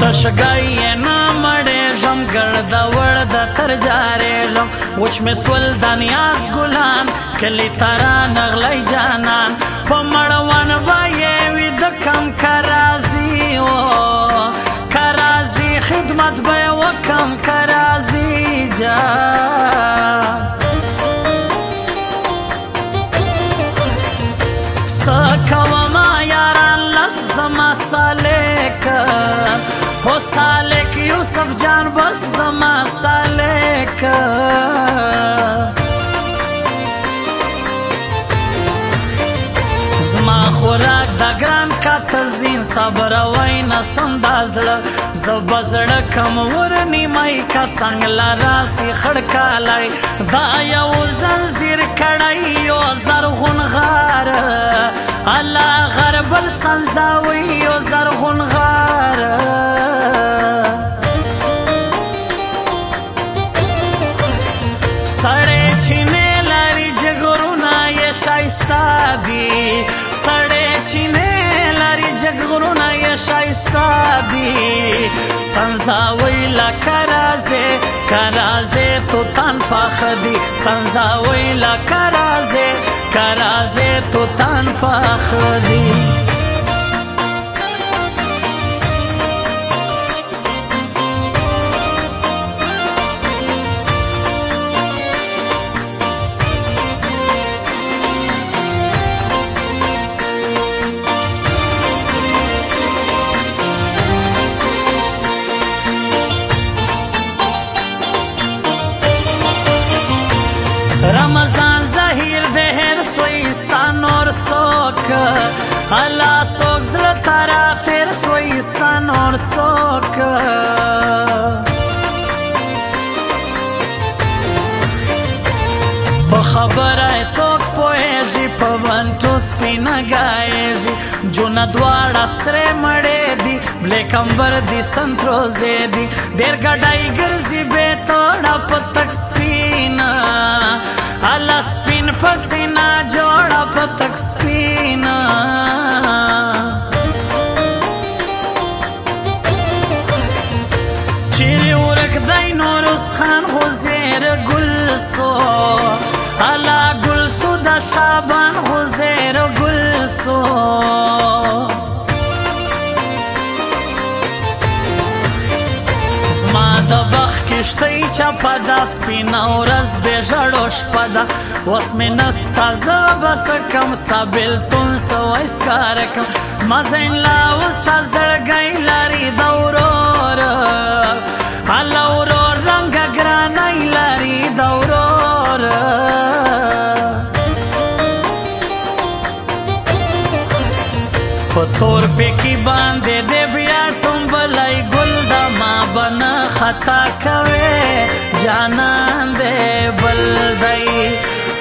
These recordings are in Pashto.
تشګي نه مړېږم ګرده ورده تر جارېږم وچ مې سول د نیاز ګلان کلي ته رانغلی جانان په مړوند به یې وي د کم که راځي که راځي خدمت به یې وکم که راځي جان څه کومه یاران لس زما سالک هو سالک یوسف جان بس زما سالک زما خوراک د ګران کاته زین صبر وای نه سندازړه زه به زړه کم ورنیمای که څنګ له راسي خړکالی دا یو زنځیر کړی یو زرغون غار الله غر بل سنځاوي یو زرغون غار سړی چینې لري جګرونه یې ښایسته دي سړی چینې لري جګرونه یې ښایسته دي سنځاوي لکه رازې که رازې توتان پاخه دي سنځاوي لکه رازې که رازې توتان پاخه دي رمضان ظهیر دهر سویستان اور سوک اللہ سوک زل تارا تیر سویستان اور سوک بخبر ہے سوک پوئیجی پونٹو سپینا گائیجی جو ندوارا سرے مڑے دی بلیکمبر دی سنتروزے دی دیر گڑائی گرزی بے توڑا پتک سپینا اللہ سپین پسینا جوڑا پتک سپینا چیری ورک دای نورس خان غزیر گل سو اللہ گل سو دا شابان غزیر گل سو زما د بخ کشتۍ چپه ده سپینه ورځ بې ژړو شپه ده اوس مې نسته زه به څه کم ستا بېلتون سوی ښکاره کړم زما زین لا اوس تا زړګی لري د ورور هله ورور رنګه ګرانۍ لري د ورور په تور پیکي باندې دی بیا ټومبلی ګل ده ما به نه خطا کوې جانان دی بل دی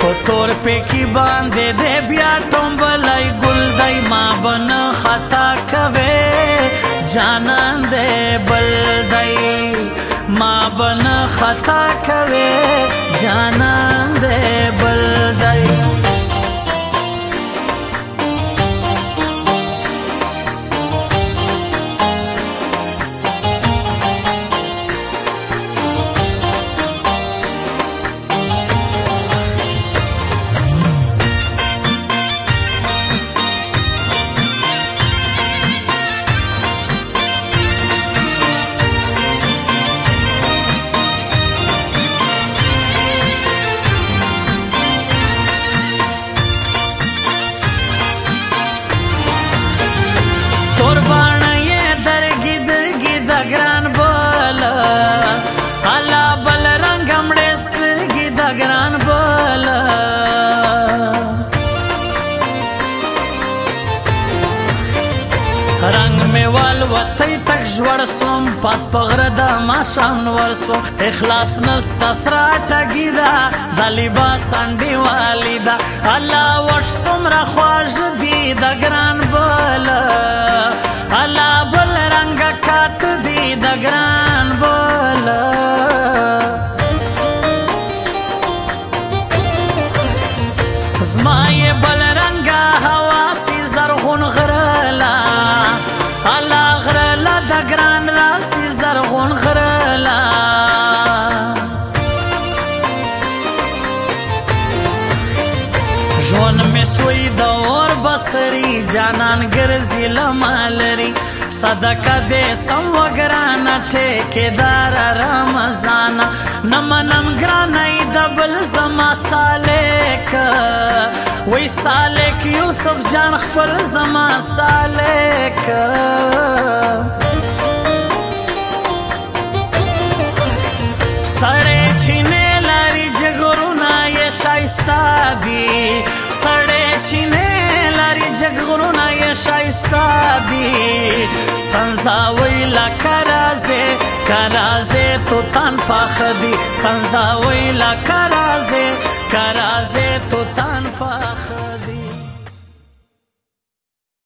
په تور پیکي باندې دی بیا ټومبلی ګل دی ما به نه خطا کوې جانان دی بل دی ما به نه خطا کوې جانان دی بل دی رنگ میں والوتی تک جوړ سوم پاس په غره د ماښام نور سوم اخلاص نسته سره ټګي ده د لباس انډیوالي ده الله وش څومره خواږه دي د ګران بل الله بل رنګه کات دي د ګران بل زما یې بل رنګه هوا سي زرغون غره لا الله غره لا د ګران را ژوند مې سوی د اور بصري جانان ګرځي لمه لري صدقه دې سم وګرانه ټیکېداره رمضانه نه منم ګرانۍ د بل زما سالک وی سالک یوسف جان خپل زما سالک سړی چینې لري جګرونه یې ښایسته دي سړی چینې لري جګرونه یې ښایسته دي سنځاوی لکه رازې که رازې توتان پاخه دي سنځاوی لکه رازې که رازې توتان پاخه دي